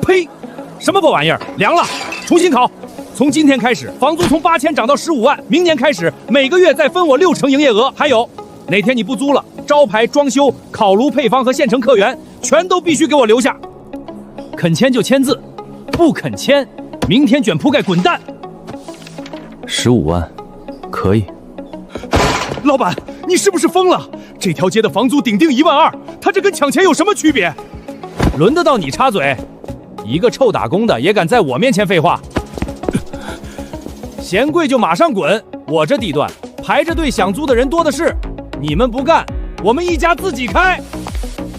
呸！什么破玩意儿，凉了，重新考。从今天开始，房租从8000涨到15万，明年开始每个月再分我60%营业额。还有，哪天你不租了，招牌、装修、烤炉配方和现成客源全都必须给我留下。肯签就签字，不肯签，明天卷铺盖滚蛋。15万，可以。老板，你是不是疯了？这条街的房租顶1.2万，他这跟抢钱有什么区别？轮得到你插嘴？一个臭打工的也敢在我面前废话？嫌贵就马上滚！我这地段排着队想租的人多的是，你们不干，我们一家自己开。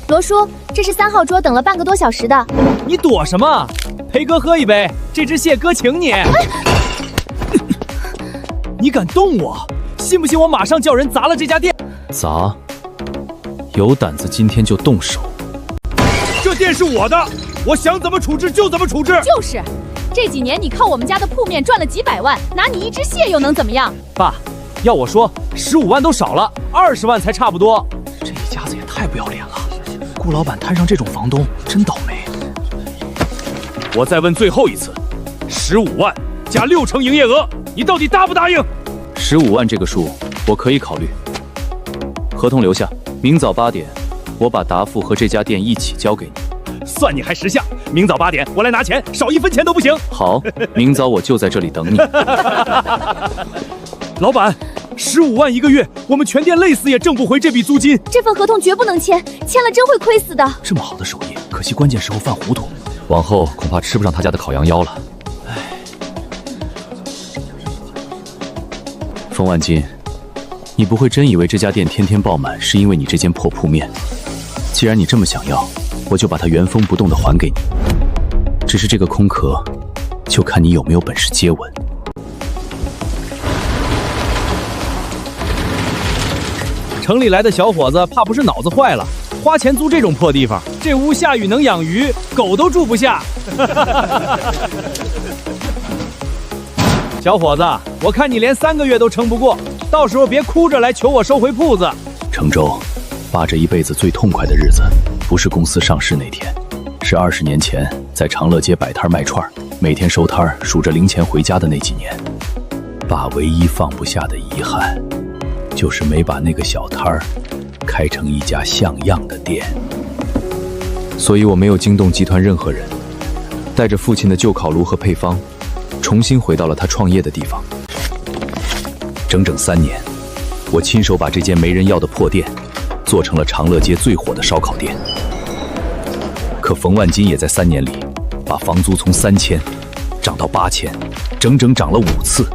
罗叔，这是3号桌，等了半个多小时的。你躲什么？陪哥喝一杯，这只蟹哥请你。你敢动我？信不信我马上叫人砸了这家店？砸？有胆子今天就动手。这店是我的，我想怎么处置就怎么处置。就是，这几年你靠我们家的铺面赚了几百万，拿你一只蟹又能怎么样？爸，要我说，15万都少了，20万才差不多。这一家子也太不要脸了，顾老板摊上这种房东，真倒霉。我再问最后一次，15万加60%营业额，你到底答不答应？15万这个数，我可以考虑。合同留下，明早8点，我把答复和这家店一起交给你。算你还识相，明早8点我来拿钱，少1分钱都不行。好，明早我就在这里等你。老板，15万1个月，我们全店累死也挣不回这笔租金。这份合同绝不能签，签了真会亏死的。这么好的手艺，可惜关键时候犯糊涂，往后恐怕吃不上他家的烤羊腰了。冯万金，你不会真以为这家店天天爆满是因为你这间破铺面？既然你这么想要，我就把它原封不动的还给你。只是这个空壳，就看你有没有本事接吻。城里来的小伙子怕不是脑子坏了，花钱租这种破地方，这屋下雨能养鱼，狗都住不下。小伙子，我看你连3个月都撑不过，到时候别哭着来求我收回铺子。程州，爸这一辈子最痛快的日子，不是公司上市那天，是20年前在长乐街摆摊卖串，每天收摊数着零钱回家的那几年。爸唯一放不下的遗憾，就是没把那个小摊儿开成一家像样的店。所以我没有惊动集团任何人，带着父亲的旧烤炉和配方，重新回到了他创业的地方。整整3年，我亲手把这间没人要的破店做成了长乐街最火的烧烤店。可冯万金也在3年里把房租从3000涨到8000，整整涨了5次。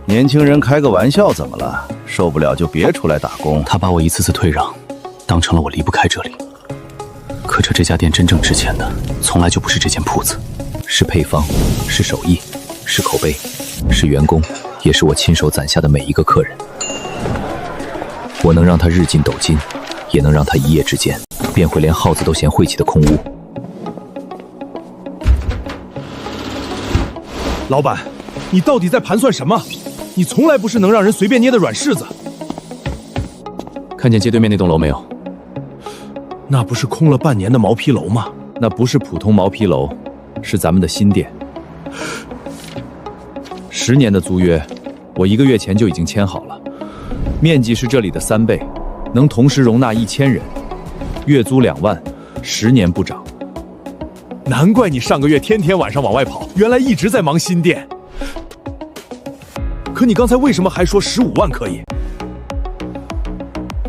年轻人开个玩笑怎么了？受不了就别出来打工。他把我一次次退让当成了我离不开这里。可这家店真正值钱的从来就不是这间铺子，是配方，是手艺，是口碑，是员工，也是我亲手攒下的每一个客人。我能让他日进斗金，也能让他一夜之间变回连耗子都嫌晦气的空屋。老板，你到底在盘算什么？你从来不是能让人随便捏的软柿子。看见街对面那栋楼没有？那不是空了半年的毛坯楼吗？那不是普通毛坯楼，是咱们的新店。10年的租约，我1个月前就已经签好了，面积是这里的3倍，能同时容纳1000人，月租2万，10年不涨。难怪你上个月天天晚上往外跑，原来一直在忙新店。可你刚才为什么还说15万可以？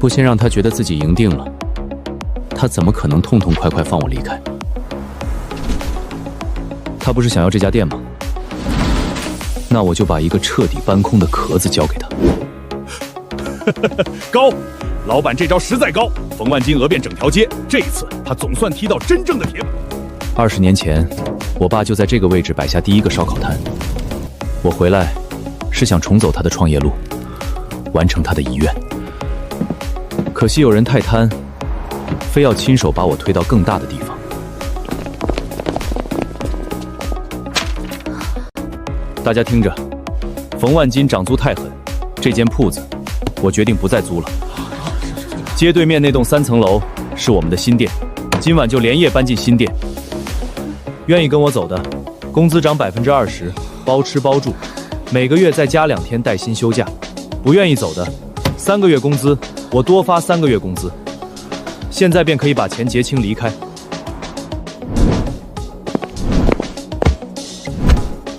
不先让他觉得自己赢定了，他怎么可能痛痛快快放我离开？他不是想要这家店吗？那我就把一个彻底搬空的壳子交给他。高，老板这招实在高。冯万金讹遍整条街，这一次他总算踢到真正的铁板。20年前，我爸就在这个位置摆下第一个烧烤摊。我回来是想重走他的创业路，完成他的遗愿。可惜有人太贪，非要亲手把我推到更大的地方。大家听着，冯万金涨租太狠，这间铺子我决定不再租了。街对面那栋3层楼是我们的新店，今晚就连夜搬进新店。愿意跟我走的，工资涨20%，包吃包住，每个月再加2天带薪休假。不愿意走的，3个月工资，我多发3个月工资。现在便可以把钱结清离开。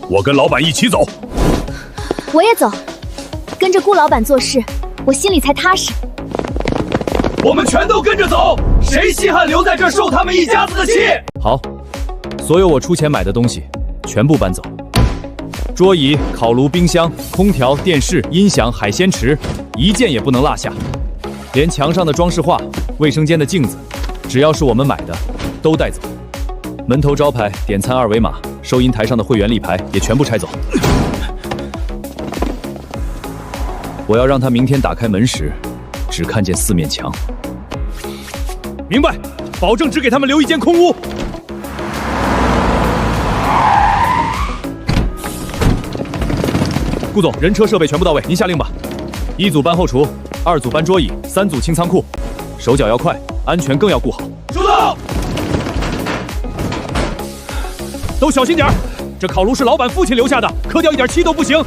我跟老板一起走。我也走，跟着顾老板做事，我心里才踏实。我们全都跟着走，谁稀罕留在这受他们一家子的气？好，所有我出钱买的东西全部搬走。桌椅、烤炉、冰箱、空调、电视、音响、海鲜池，一件也不能落下。连墙上的装饰画、卫生间的镜子，只要是我们买的，都带走。门头招牌、点餐二维码、收银台上的会员立牌也全部拆走。我要让他明天打开门时，只看见4面墙。明白，保证只给他们留一间空屋。顾总，人车设备全部到位，您下令吧。1组搬后厨，2组搬桌椅，3组清仓库，手脚要快，安全更要顾好。收到。都小心点儿，这烤炉是老板父亲留下的，磕掉一点漆都不行。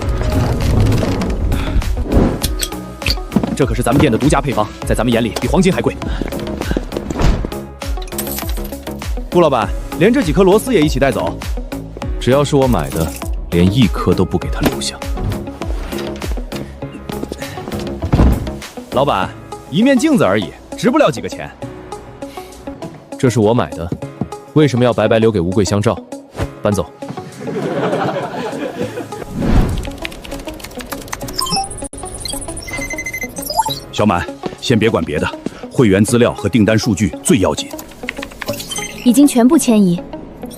这可是咱们店的独家配方，在咱们眼里比黄金还贵。顾老板，连这几颗螺丝也一起带走，只要是我买的，连1颗都不给他留下。老板，一面镜子而已，值不了几个钱。这是我买的，为什么要白白留给吴贵香照？搬走。小满，先别管别的，会员资料和订单数据最要紧。已经全部迁移，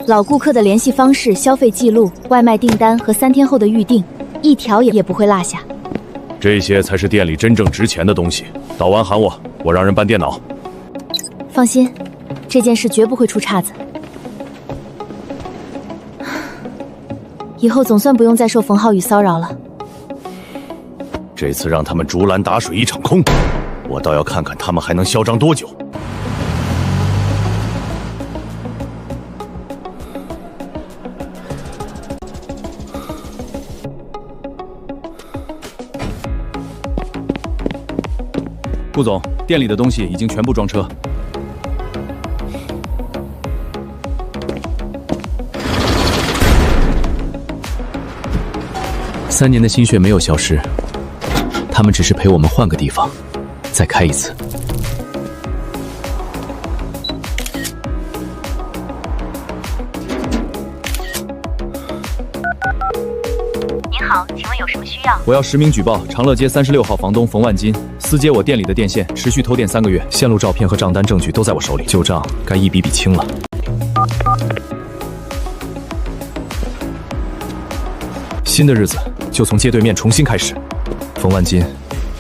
老顾客的联系方式、消费记录、外卖订单和3天后的预订，一条也不会落下。这些才是店里真正值钱的东西。倒完喊我，我让人搬电脑。放心，这件事绝不会出岔子。以后总算不用再受冯浩宇骚扰了。这次让他们竹篮打水一场空，我倒要看看他们还能嚣张多久。顾总，店里的东西已经全部装车。3年的心血没有消失，他们只是陪我们换个地方，再开一次。您好，请问有什么需要？我要实名举报长乐街36号房东冯万金私接我店里的电线，持续偷电3个月，线路照片和账单证据都在我手里，旧账该一笔笔清了。新的日子就从街对面重新开始。冯万金，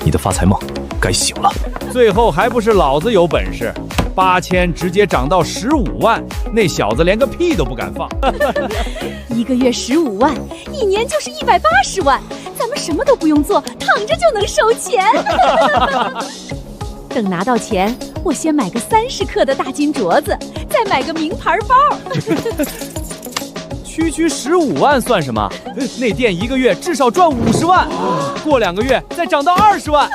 你的发财梦该醒了。最后还不是老子有本事，8000直接涨到15万，那小子连个屁都不敢放。1个月15万，1年就是180万，咱们什么都不用做，躺着就能收钱。等拿到钱，我先买个30克的大金镯子，再买个名牌包。区15万算什么？那店1个月至少赚50万，过2个月再涨到20万。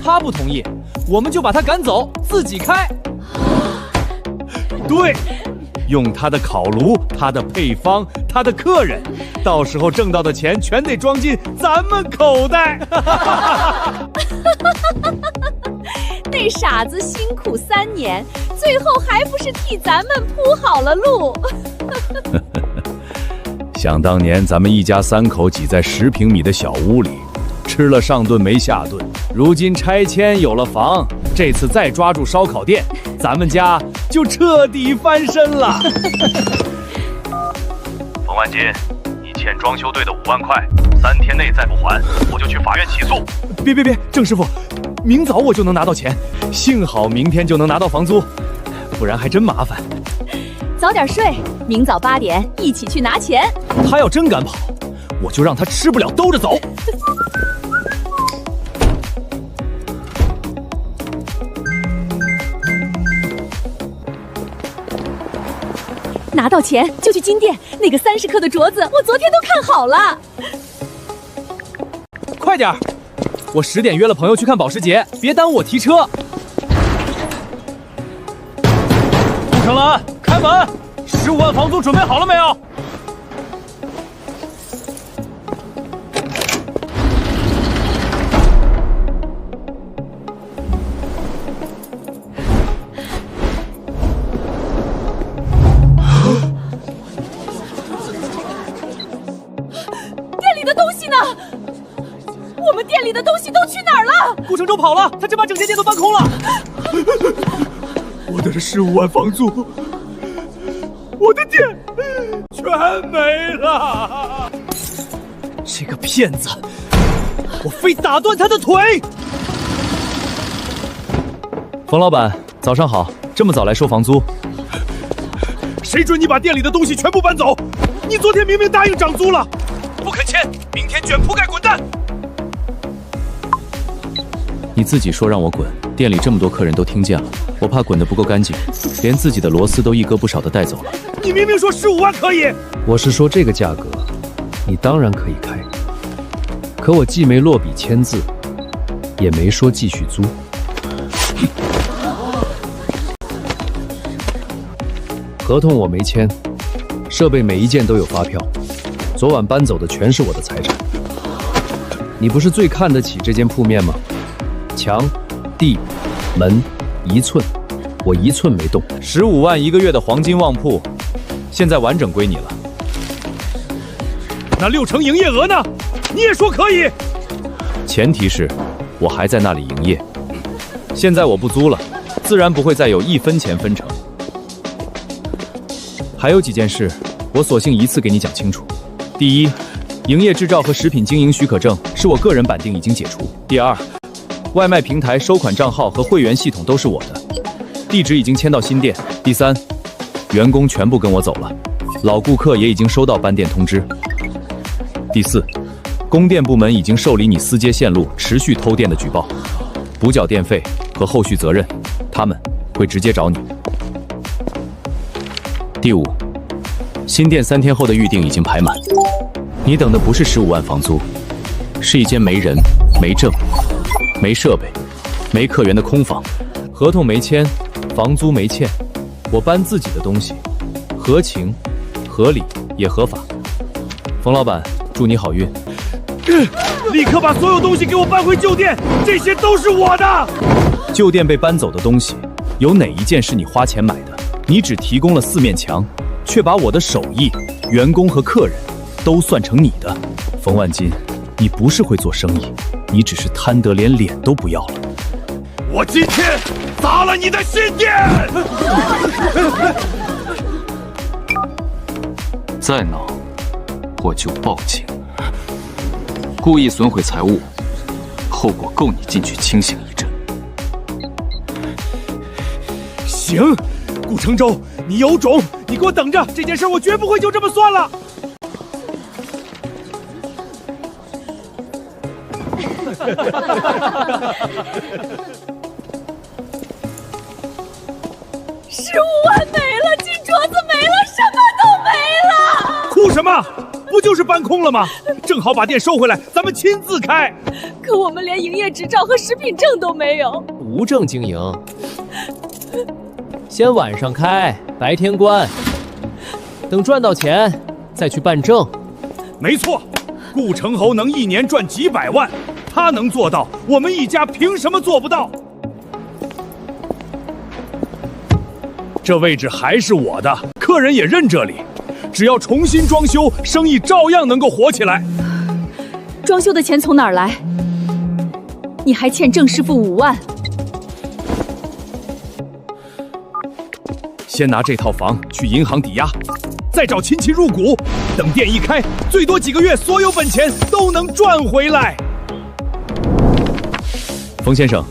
他不同意，我们就把他赶走，自己开。对，用他的烤炉、他的配方、他的客人，到时候挣到的钱全得装进咱们口袋。那傻子辛苦3年，最后还不是替咱们铺好了路。想当年咱们一家3口挤在10平米的小屋里，吃了上顿没下顿，如今拆迁有了房，这次再抓住烧烤店，咱们家就彻底翻身了。冯万金，你欠装修队的5万块，3天内再不还，我就去法院起诉。别，郑师傅，明早我就能拿到钱，幸好明天就能拿到房租，不然还真麻烦。早点睡，明早8点一起去拿钱。他要真敢跑，我就让他吃不了兜着走。拿到钱就去金店，那个30克的镯子，我昨天都看好了。快点儿！我10点约了朋友去看保时捷，别耽误我提车。顾成兰，开门！15万房租准备好了没有？店里的东西呢？我们店里的东西都去哪儿了？顾承洲跑了，他真把整间店都搬空了。我的这15万房租，我的店全没了。这个骗子，我非打断他的腿！冯老板，早上好，这么早来收房租？谁准你把店里的东西全部搬走？你昨天明明答应涨租了，不肯签，明天卷铺盖滚蛋！你自己说让我滚，店里这么多客人都听见了，我怕滚得不够干净，连自己的螺丝都一个不少的带走了。你明明说15万可以，我是说这个价格，你当然可以开，可我既没落笔签字，也没说继续租。合同我没签，设备每一件都有发票，昨晚搬走的全是我的财产。你不是最看得起这间铺面吗？墙、地、门1寸，我1寸没动。15万1个月的黄金旺铺，现在完整归你了。那6成营业额呢？你也说可以。前提是，我还在那里营业。现在我不租了，自然不会再有1分钱分成。还有几件事，我索性一次给你讲清楚。第一，营业执照和食品经营许可证是我个人板定已经解除。第二，外卖平台收款账号和会员系统都是我的，地址已经迁到新店。第三，员工全部跟我走了，老顾客也已经收到搬店通知。第四，供电部门已经受理你私接线路持续偷电的举报，补缴电费和后续责任，他们会直接找你。第五，新店3天后的预订已经排满，你等的不是15万房租，是一间没人、没证、没设备、没客源的空房。合同没签，房租没欠，我搬自己的东西，合情、合理也合法。冯老板，祝你好运！立刻把所有东西给我搬回旧店，这些都是我的。旧店被搬走的东西，有哪一件是你花钱买的？你只提供了4面墙，却把我的手艺、员工和客人都算成你的。冯万金，你不是会做生意，你只是贪得连脸都不要了。我今天砸了你的新店！再闹，我就报警。故意损毁财物，后果够你进去清醒一阵。行，顾承洲，你有种，你给我等着！这件事我绝不会就这么算了。15万没了，金镯子没了，什么都没了。哭什么？不就是搬空了吗？正好把店收回来，咱们亲自开。可我们连营业执照和食品证都没有，无证经营，先晚上开，白天关，等赚到钱再去办证。没错，顾成侯能1年赚几百万，他能做到，我们一家凭什么做不到？这位置还是我的，客人也认这里，只要重新装修，生意照样能够火起来。装修的钱从哪儿来？你还欠郑师傅5万。先拿这套房去银行抵押，再找亲戚入股，等店一开，最多几个月，所有本钱都能赚回来。冯先生，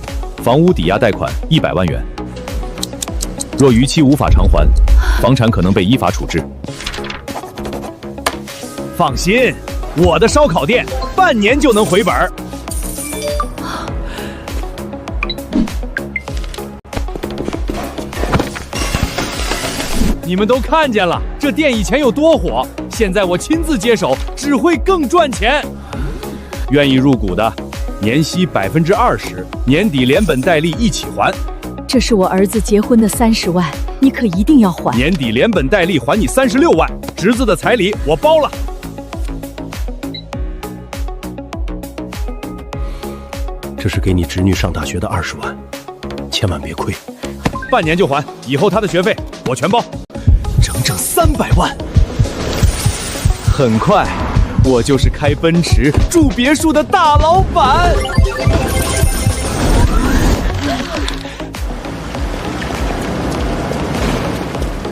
房屋抵押贷款100万元，若逾期无法偿还，房产可能被依法处置。放心，我的烧烤店半年就能回本。你们都看见了，这店以前有多火，现在我亲自接手，只会更赚钱。愿意入股的，年息20%，年底连本带利一起还。这是我儿子结婚的30万，你可一定要还。年底连本带利还你36万，侄子的彩礼我包了。这是给你侄女上大学的20万，千万别亏。半年就还，以后他的学费我全包，整整300万。很快，我就是开奔驰、住别墅的大老板。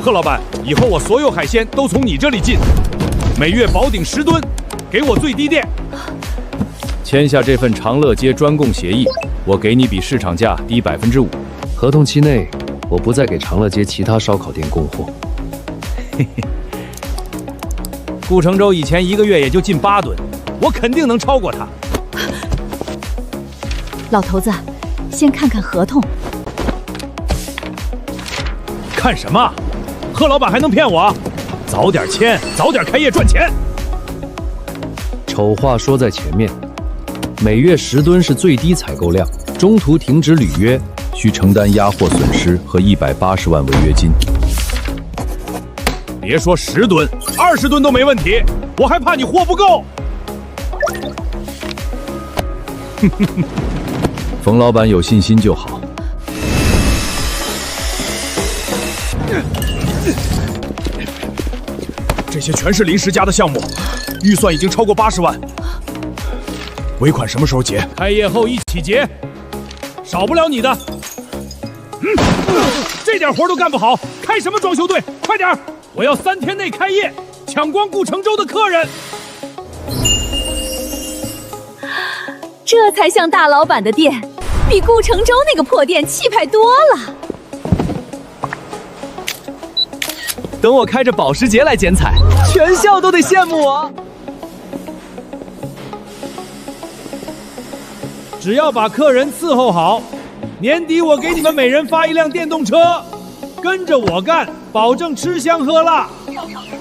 贺老板，以后我所有海鲜都从你这里进，每月保顶10吨，给我最低店。签下这份长乐街专供协议，我给你比市场价低5%。合同期内，我不再给长乐街其他烧烤店供货。顾承洲以前1个月也就进8吨，我肯定能超过他。老头子，先看看合同。看什么？贺老板还能骗我？早点签，早点开业赚钱。丑话说在前面，每月10吨是最低采购量，中途停止履约，需承担压货损失和180万违约金。别说10吨，20吨都没问题，我还怕你货不够。冯老板有信心就好。这些全是临时加的项目，预算已经超过80万。尾款什么时候结？开业后一起结，少不了你的。这点活都干不好，开什么装修队？快点，我要3天内开业，抢光顾承洲的客人。这才像大老板的店，比顾承洲那个破店气派多了。等我开着保时捷来剪彩，全校都得羡慕我。只要把客人伺候好，年底我给你们每人发1辆电动车，跟着我干，保证吃香喝辣，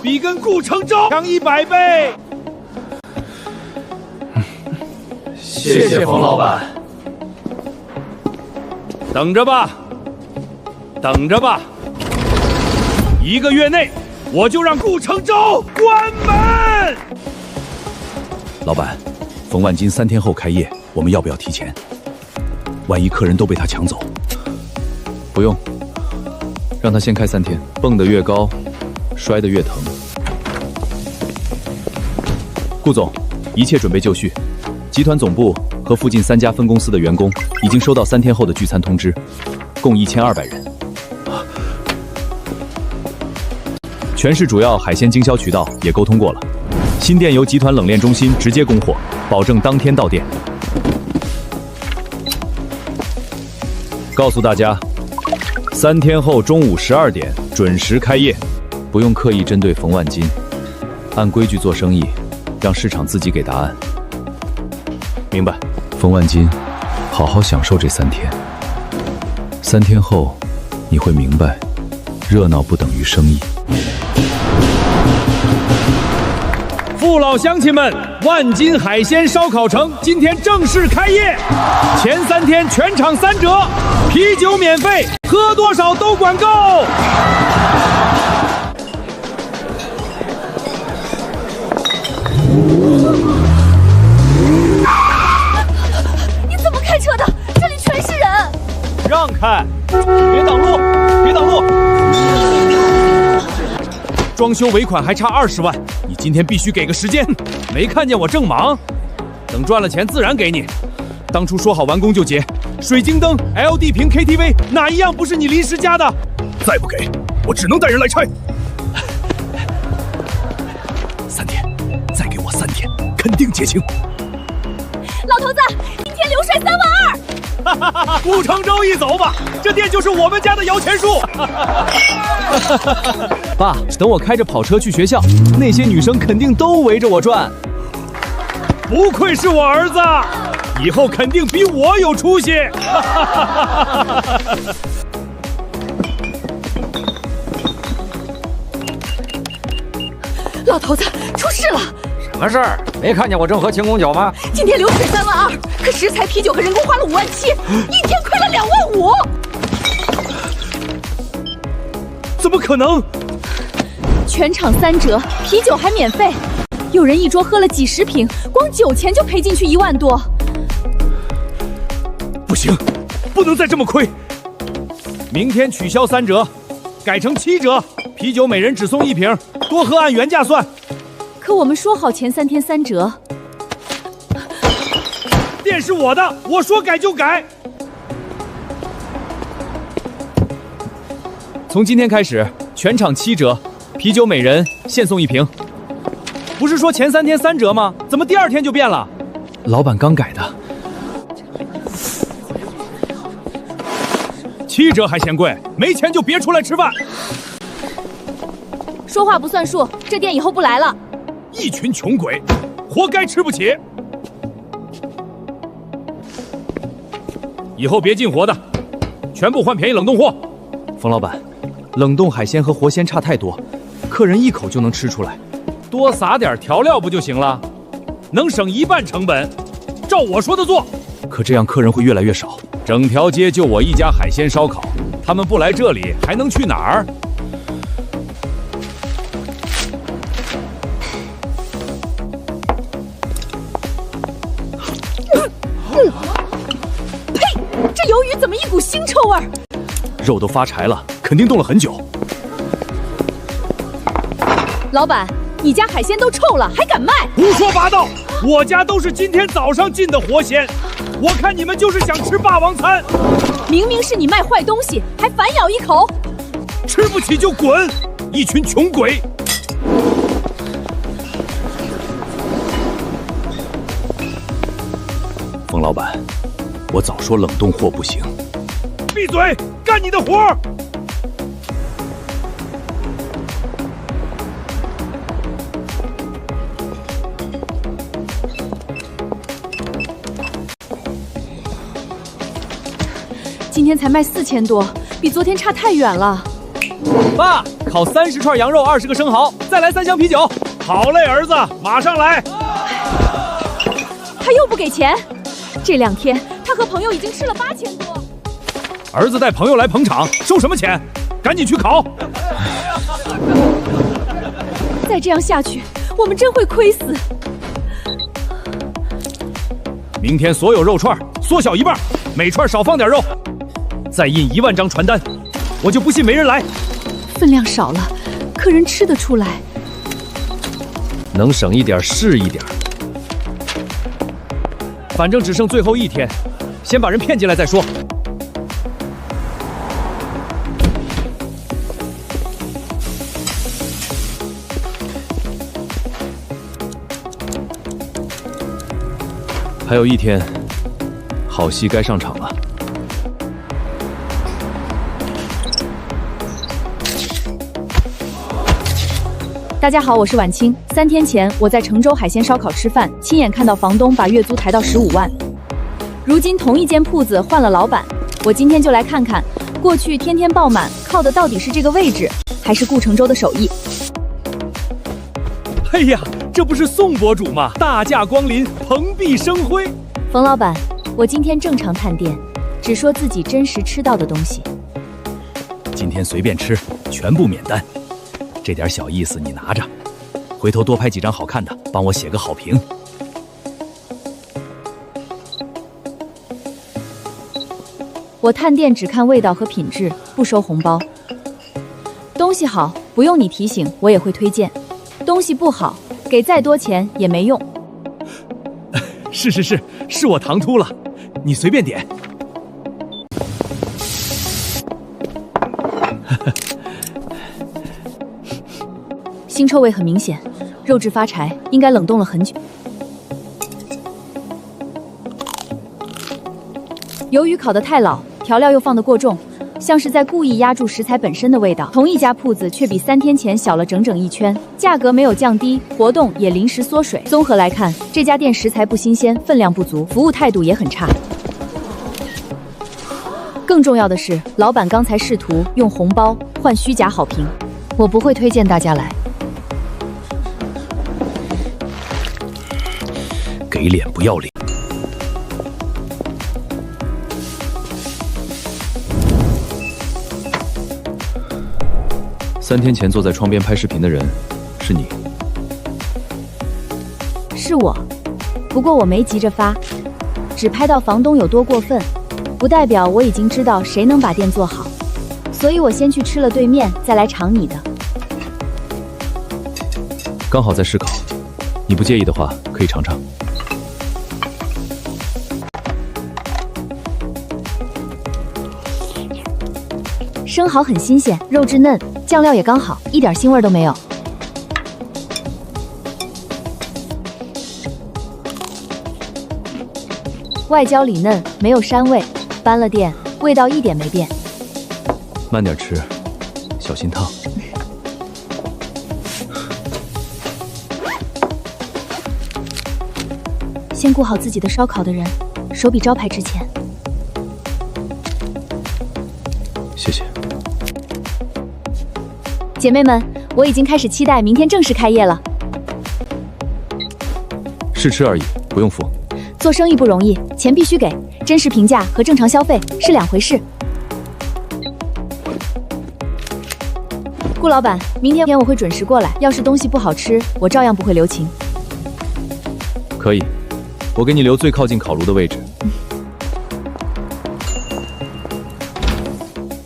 比跟顾承洲强100倍。谢谢冯老板。等着吧，等着吧，1个月内我就让顾承洲关门。老板，冯万金3天后开业，我们要不要提前？万一客人都被他抢走？不用，让他先开3天，蹦得越高，摔得越疼。顾总，一切准备就绪。集团总部和附近3家分公司的员工已经收到3天后的聚餐通知，共1200人。全市主要海鲜经销渠道也沟通过了，新店由集团冷链中心直接供货，保证当天到店。告诉大家，3天后中午12点准时开业，不用刻意针对冯万金，按规矩做生意，让市场自己给答案。明白？冯万金，好好享受这3天。3天后，你会明白，热闹不等于生意。父老乡亲们，万金海鲜烧烤城今天正式开业，前3天全场3折，啤酒免费，喝多少都管够。你怎么开车的？这里全是人！让开，别挡路，别挡路！装修尾款还差20万，你今天必须给个时间。没看见我正忙？等赚了钱自然给你。当初说好完工就结，水晶灯、LED 屏、KTV 哪一样不是你临时加的？再不给，我只能带人来拆。3天，再给我3天，肯定结清。老头子，今天流水3万2。顾承洲一走吧，这店就是我们家的摇钱树。爸，等我开着跑车去学校，那些女生肯定都围着我转。不愧是我儿子，以后肯定比我有出息。老头子，出事了！什么事儿？没看见我正喝庆功酒吗？今天流水3万2，可食材、啤酒和人工花了5万7，一天亏了2万5。怎么可能？全场3折，啤酒还免费。有人一桌喝了几10瓶，光酒钱就赔进去1万多。不行，不能再这么亏。明天取消3折，改成7折，啤酒每人只送1瓶，多喝按原价算。可我们说好前3天3折。店是我的，我说改就改。从今天开始，全场7折，啤酒每人限送1瓶。不是说前3天3折吗？怎么第2天就变了？老板刚改的。7折还嫌贵，没钱就别出来吃饭。说话不算数，这店以后不来了。一群穷鬼，活该吃不起。以后别进活的，全部换便宜冷冻货。冯老板，冷冻海鲜和活鲜差太多，客人一口就能吃出来。多撒点调料不就行了？能省1半成本。照我说的做。可这样客人会越来越少。整条街就我一家海鲜烧烤，他们不来这里还能去哪儿？呸！这鱿鱼怎么一股腥臭味儿？肉都发柴了，肯定冻了很久。老板，你家海鲜都臭了，还敢卖？胡说八道！我家都是今天早上进的活鲜，我看你们就是想吃霸王餐。明明是你卖坏东西，还反咬一口。吃不起就滚！一群穷鬼！冯老板，我早说冷冻货不行。闭嘴，干你的活儿！今天才卖4000多，比昨天差太远了。爸，烤30串羊肉，20个生蚝，再来3箱啤酒。好嘞，儿子，马上来。他又不给钱，这2天他和朋友已经吃了8000多。儿子带朋友来捧场，收什么钱？赶紧去烤。再这样下去，我们真会亏死。明天所有肉串缩小1半，每串少放点肉。再印1万张传单，我就不信没人来。分量少了，客人吃得出来。能省一点是一点。反正只剩最后1天，先把人骗进来再说。还有1天，好戏该上场了。大家好，我是婉清。3天前，我在成州海鲜烧烤吃饭，亲眼看到房东把月租抬到15万。如今同一间铺子换了老板，我今天就来看看，过去天天爆满，靠的到底是这个位置，还是顾成州的手艺？哎呀，这不是宋博主吗？大驾光临，蓬荜生辉。冯老板，我今天正常探店，只说自己真实吃到的东西。今天随便吃，全部免单。这点小意思你拿着，回头多拍几张好看的，帮我写个好评。我探店只看味道和品质，不收红包。东西好，不用你提醒，我也会推荐；东西不好，给再多钱也没用。是我唐突了，你随便点。腥臭味很明显，肉质发柴，应该冷冻了很久。鱿鱼烤得太老，调料又放得过重，像是在故意压住食材本身的味道。同一家铺子却比3天前小了整整1圈，价格没有降低，活动也临时缩水。综合来看，这家店食材不新鲜，分量不足，服务态度也很差。更重要的是，老板刚才试图用红包换虚假好评，我不会推荐大家来。给脸不要脸。3天前坐在窗边拍视频的人，是你？是我，不过我没急着发，只拍到房东有多过分，不代表我已经知道谁能把店做好，所以我先去吃了对面，再来尝你的。刚好在试烤，你不介意的话，可以尝尝。生蚝很新鲜，肉质嫩，酱料也刚好，一点腥味都没有。外焦里嫩，没有膻味，搬了店，味道一点没变。慢点吃，小心烫。先顾好自己的烧烤的人，手比招牌值钱。谢谢。姐妹们，我已经开始期待明天正式开业了。试吃而已，不用付。做生意不容易，钱必须给，真实评价和正常消费是两回事。顾老板，明天我会准时过来，要是东西不好吃，我照样不会留情。可以，我给你留最靠近烤炉的位置。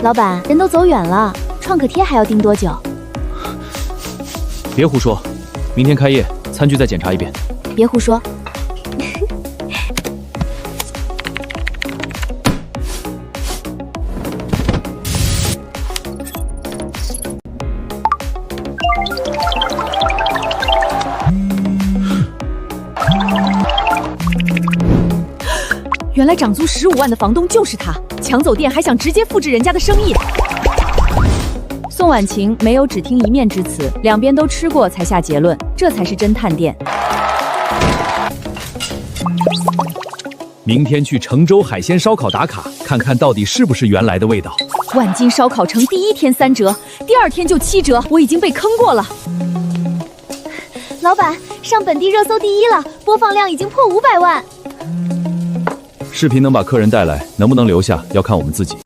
老板，人都走远了，创可贴还要订多久？别胡说，明天开业，餐具再检查一遍。别胡说。原来涨租15万的房东就是他，抢走店还想直接复制人家的生意。宋婉晴没有只听一面之词，两边都吃过才下结论，这才是真探店。明天去成州海鲜烧烤打卡，看看到底是不是原来的味道。万金烧烤城第1天3折，第2天就7折，我已经被坑过了。老板，上本地热搜第1了，播放量已经破500万。视频能把客人带来，能不能留下要看我们自己。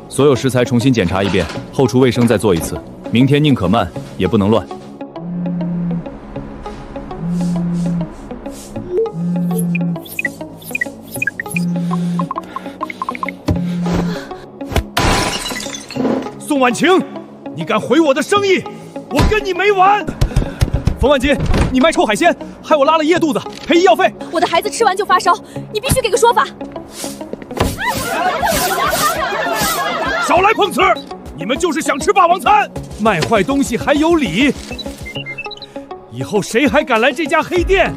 所有食材重新检查一遍，后厨卫生再做一次。明天宁可慢，也不能乱。宋婉晴，你敢毁我的生意，我跟你没完！冯万金，你卖臭海鲜，害我拉了夜肚子，赔医药费。我的孩子吃完就发烧，你必须给个说法。少来碰瓷！你们就是想吃霸王餐，卖坏东西还有理。以后谁还敢来这家黑店？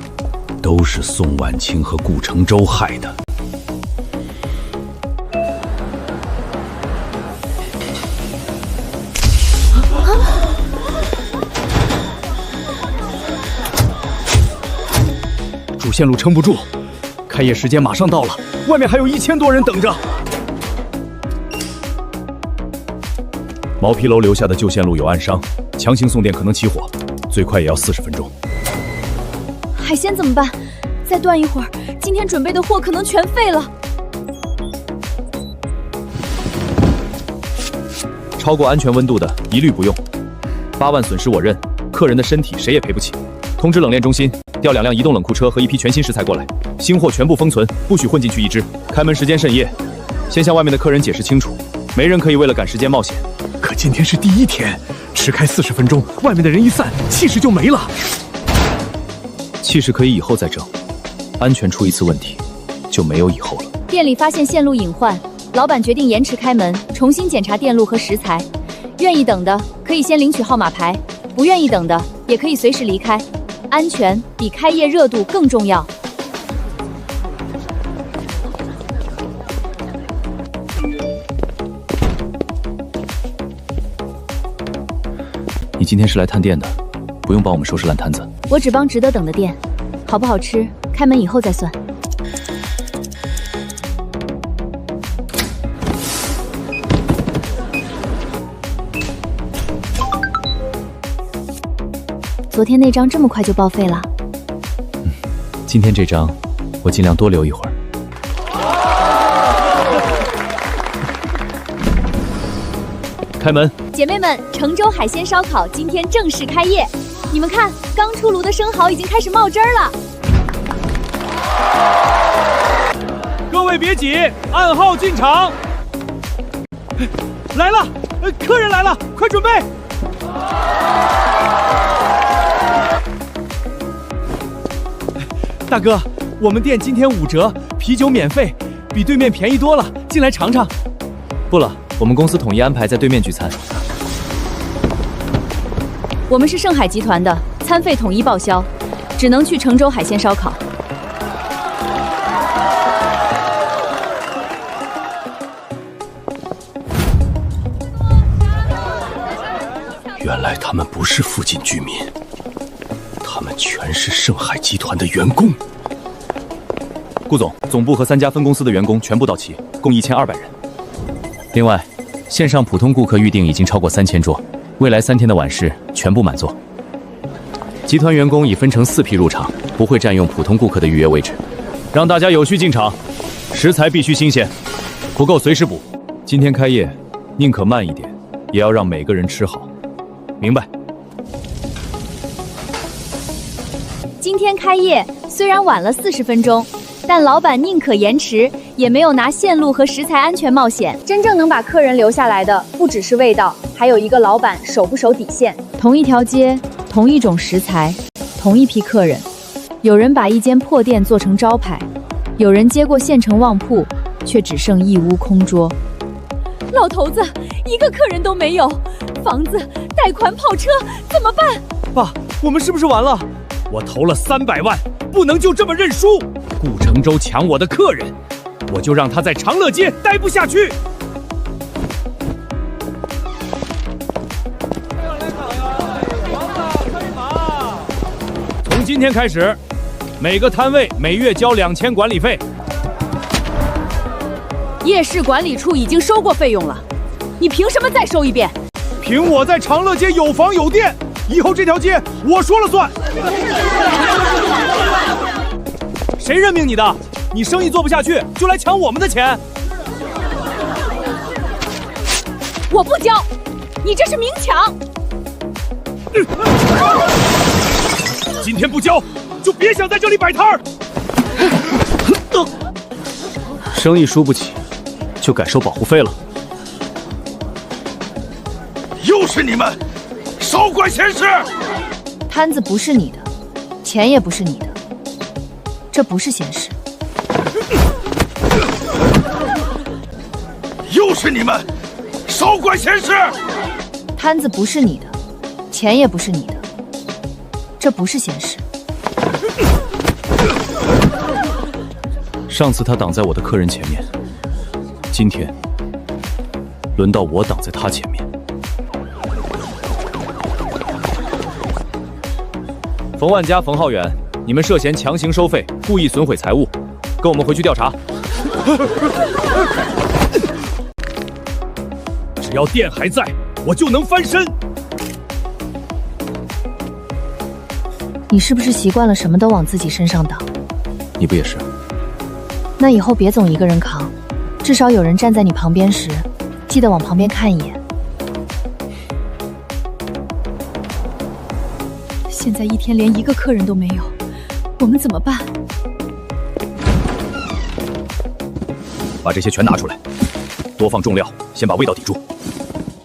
都是宋婉清和顾承洲害的。主线路撑不住，开业时间马上到了，外面还有1000多人等着。毛坯楼留下的旧线路有暗伤，强行送电可能起火，最快也要40分钟。海鲜怎么办？再断一会儿，今天准备的货可能全废了。超过安全温度的一律不用。8万损失我认，客人的身体谁也赔不起。通知冷链中心调2辆移动冷库车和一批全新食材过来，新货全部封存，不许混进去一只。开门时间甚夜，先向外面的客人解释清楚，没人可以为了赶时间冒险。可今天是第1天，吃开40分钟，外面的人一散，气势就没了。气势可以以后再争，安全出一次问题，就没有以后了。店里发现线路隐患，老板决定延迟开门，重新检查电路和食材。愿意等的可以先领取号码牌，不愿意等的也可以随时离开。安全比开业热度更重要。你今天是来探店的，不用帮我们收拾烂摊子。我只帮值得等的店，好不好吃，开门以后再算。昨天那张这么快就报废了？今天这张我尽量多留一会儿。开门！姐妹们，成州海鲜烧烤今天正式开业。你们看，刚出炉的生蚝已经开始冒汁儿了。各位别挤，暗号进场。来了，客人来了，快准备！大哥，我们店今天5折，啤酒免费，比对面便宜多了，进来尝尝。不了，我们公司统一安排在对面聚餐。我们是盛海集团的，餐费统一报销，只能去成州海鲜烧烤。原来他们不是附近居民，他们全是盛海集团的员工。顾总，总部和3家分公司的员工全部到齐，共1200人。另外，线上普通顾客预订已经超过3000桌，未来3天的晚市全部满座。集团员工已分成4批入场，不会占用普通顾客的预约位置，让大家有序进场。食材必须新鲜，不够随时补。今天开业，宁可慢一点，也要让每个人吃好。明白。今天开业虽然晚了40分钟，但老板宁可延迟，也没有拿线路和食材安全冒险。真正能把客人留下来的，不只是味道，还有一个老板守不守底线。同一条街，同一种食材，同一批客人，有人把一间破店做成招牌，有人接过县城旺铺，却只剩一屋空桌。老头子，一个客人都没有，房子、贷款、跑车怎么办？爸，我们是不是完了？我投了300万，不能就这么认输。顾成州抢我的客人，我就让他在长乐街待不下去。从今天开始，每个摊位每月交2000管理费。夜市管理处已经收过费用了，你凭什么再收一遍？凭我在长乐街有房有店，以后这条街我说了算。谁任命你的？你生意做不下去就来抢我们的钱？我不交，你这是明抢！今天不交，就别想在这里摆摊儿。生意输不起，就改收保护费了。又是你们，少管闲事！摊子不是你的，钱也不是你的，这不是闲事。又是你们，少管闲事！摊子不是你的，钱也不是你的，这不是闲事。上次他挡在我的客人前面，今天轮到我挡在他前面。冯万家、冯浩远，你们涉嫌强行收费、故意损毁财物，跟我们回去调查。只要店还在，我就能翻身。你是不是习惯了什么都往自己身上挡？你不也是？那以后别总一个人扛，至少有人站在你旁边时，记得往旁边看一眼。现在一天连一个客人都没有，我们怎么办？把这些全拿出来，多放重料，先把味道抵住。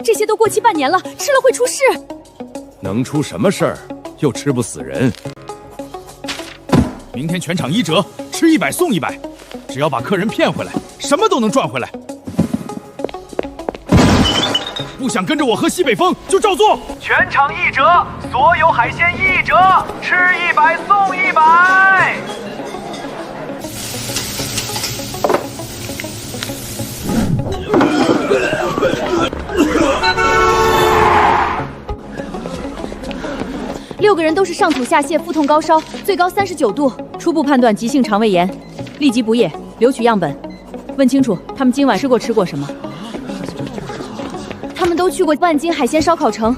这些都过期半年了，吃了会出事。能出什么事儿？又吃不死人。明天全场1折，吃100送100，只要把客人骗回来，什么都能赚回来。不想跟着我喝西北风，就照做。全场1折，所有海鲜1折，吃100送100。6个人都是上吐下泻、腹痛、高烧，最高39度，初步判断急性肠胃炎，立即补液，留取样本，问清楚他们今晚吃过什么。他们都去过万金海鲜烧烤城。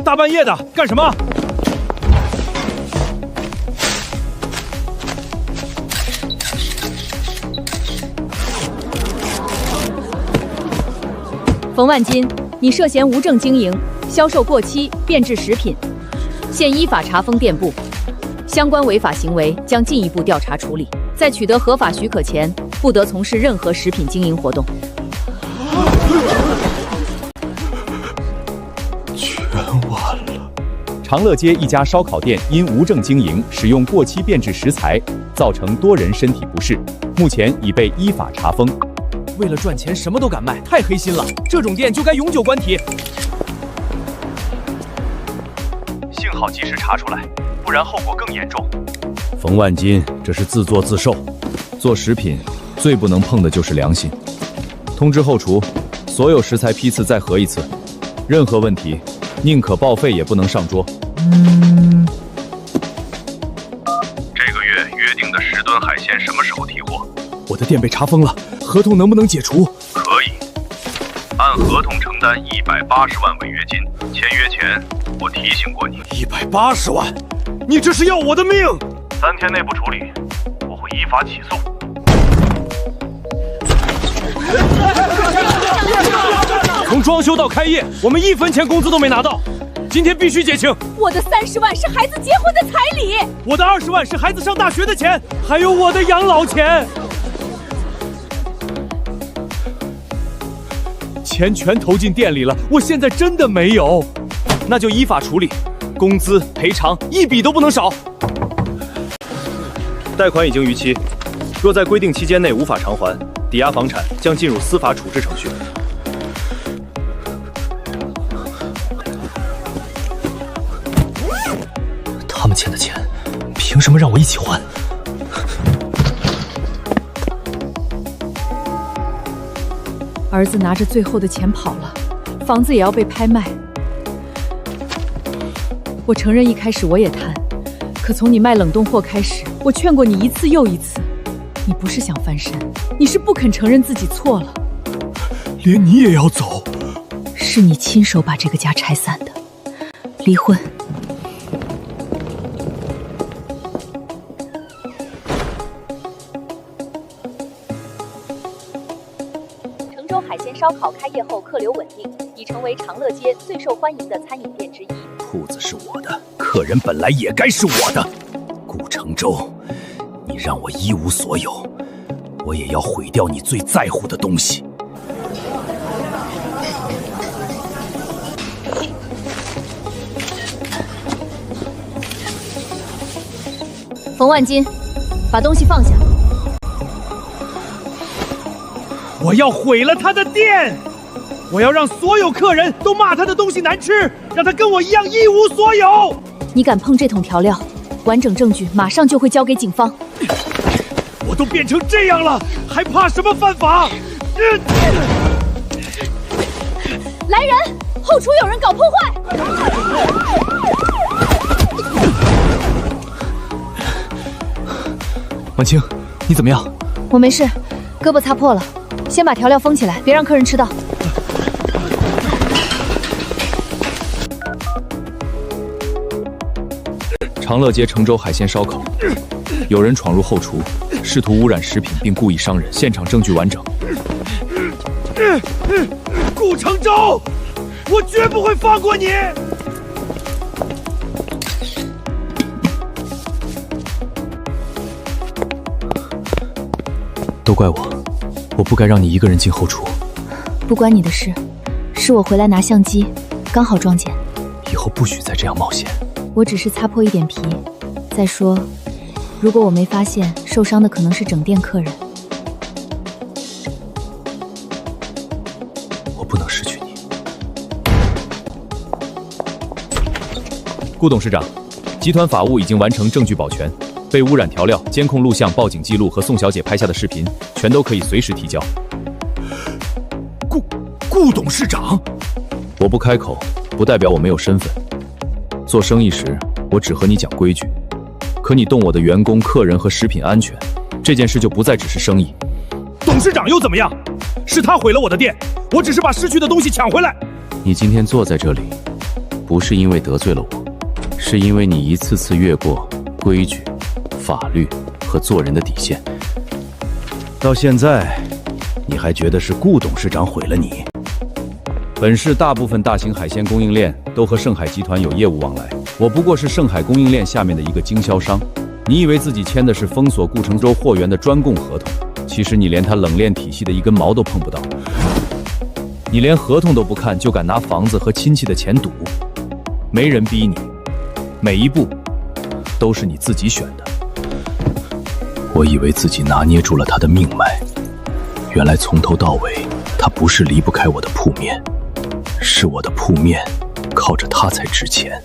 大半夜的干什么？冯万金，你涉嫌无证经营、销售过期变质食品，现依法查封店铺，相关违法行为将进一步调查处理。在取得合法许可前，不得从事任何食品经营活动。全完了。长乐街一家烧烤店因无证经营，使用过期变质食材，造成多人身体不适，目前已被依法查封。为了赚钱什么都敢卖，太黑心了！这种店就该永久关停。幸好及时查出来，不然后果更严重。冯万金，这是自作自受。做食品最不能碰的就是良心。通知后厨，所有食材批次再核一次，任何问题宁可报废也不能上桌。这个月约定的10吨海鲜什么时候提货？我的店被查封了，合同能不能解除？可以，按合同承担180万违约金。签约前我提醒过你。180万，你这是要我的命！3天内不处理，我会依法起诉。从装修到开业，我们1分钱工资都没拿到，今天必须结清。我的30万是孩子结婚的彩礼，我的20万是孩子上大学的钱，还有我的养老钱。钱全投进店里了，我现在真的没有，那就依法处理，工资赔偿一笔都不能少。贷款已经逾期，若在规定期间内无法偿还，抵押房产将进入司法处置程序。他们欠的钱，凭什么让我一起还？儿子拿着最后的钱跑了，房子也要被拍卖。我承认一开始我也贪，可从你卖冷冻货开始，我劝过你一次又一次，你不是想翻身，你是不肯承认自己错了。连你也要走？是你亲手把这个家拆散的，离婚。成州海鲜烧烤开业后客流稳定，已成为长乐街最受欢迎的餐饮店之一。铺子是我的，客人本来也该是我的。顾成舟，你让我一无所有，我也要毁掉你最在乎的东西。冯万金，把东西放下。我要毁了他的店，我要让所有客人都骂他的东西难吃，让他跟我一样一无所有。你敢碰这桶调料，完整证据马上就会交给警方。我都变成这样了，还怕什么犯法？来人，后厨有人搞破坏。婉清，你怎么样？我没事，胳膊擦破了。先把调料封起来，别让客人吃到。长乐街成州海鲜烧烤，有人闯入后厨，试图污染食品并故意伤人，现场证据完整。顾成舟，我绝不会放过你！都怪我，我不该让你一个人进后厨。不关你的事，是我回来拿相机，刚好撞见。以后不许再这样冒险。我只是擦破一点皮。再说，如果我没发现，受伤的可能是整店客人。我不能失去你。顾董事长，集团法务已经完成证据保全，被污染调料、监控录像、报警记录和宋小姐拍下的视频，全都可以随时提交。顾董事长，我不开口，不代表我没有身份。做生意时，我只和你讲规矩，可你动我的员工、客人和食品安全，这件事就不再只是生意。董事长又怎么样？是他毁了我的店，我只是把失去的东西抢回来。你今天坐在这里，不是因为得罪了我，是因为你一次次越过规矩、法律和做人的底线。到现在，你还觉得是顾董事长毁了你？本市大部分大型海鲜供应链都和盛海集团有业务往来，我不过是盛海供应链下面的一个经销商。你以为自己签的是封锁顾城州货源的专供合同，其实你连他冷链体系的一根毛都碰不到。你连合同都不看，就敢拿房子和亲戚的钱赌？没人逼你，每一步都是你自己选的。我以为自己拿捏住了他的命脉，原来从头到尾，他不是离不开我的铺面，是我的铺面靠着他才值钱。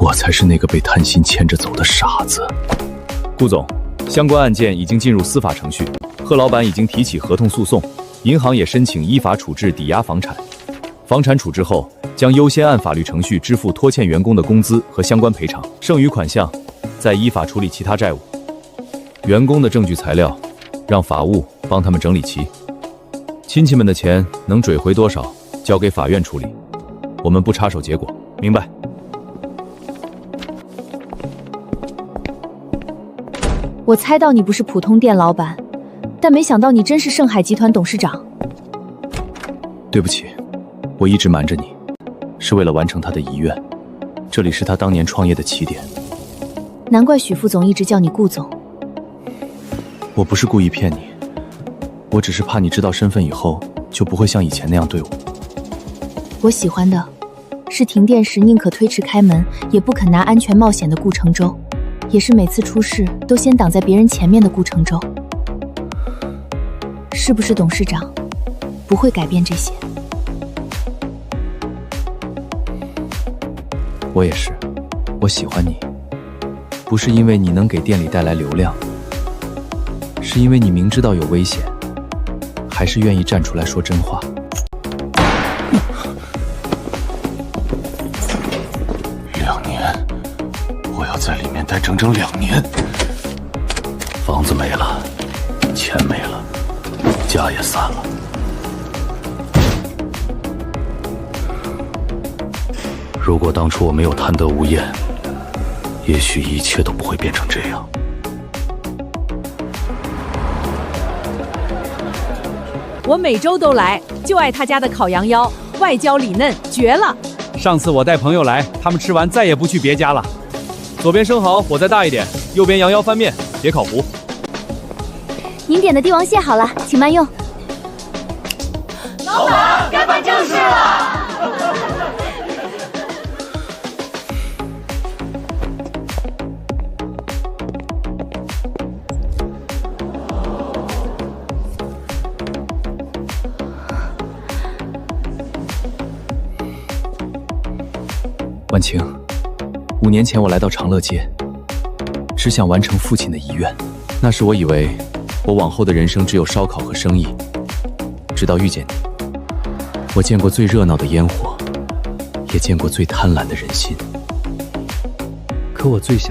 我才是那个被贪心牵着走的傻子。顾总，相关案件已经进入司法程序，贺老板已经提起合同诉讼，银行也申请依法处置抵押房产。房产处置后，将优先按法律程序支付拖欠员工的工资和相关赔偿，剩余款项再依法处理其他债务。员工的证据材料，让法务帮他们整理齐。亲戚们的钱能追回多少，交给法院处理，我们不插手结果，明白？我猜到你不是普通店老板，但没想到你真是盛海集团董事长。对不起，我一直瞒着你，是为了完成他的遗愿。这里是他当年创业的起点。难怪许副总一直叫你顾总。我不是故意骗你，我只是怕你知道身份以后，就不会像以前那样对我。我喜欢的是停电时宁可推迟开门，也不肯拿安全冒险的顾城州。也是每次出事都先挡在别人前面的顾城州。是不是董事长不会改变这些？我也是，我喜欢你，不是因为你能给店里带来流量，是因为你明知道有危险，还是愿意站出来说真话。2年，我要在里面待整整2年。房子没了，钱没了，家也散了。如果当初我没有贪得无厌，也许一切都不会变成这样。我每周都来，就爱他家的烤羊腰，外焦里嫩，绝了！上次我带朋友来，他们吃完再也不去别家了。左边生蚝火再大一点，右边羊腰翻面，别烤糊。您点的帝王蟹好了，请慢用。老板，该办正事了。婉晴，5年前我来到长乐街，只想完成父亲的遗愿。那时我以为我往后的人生只有烧烤和生意，直到遇见你。我见过最热闹的烟火，也见过最贪婪的人心。可我最想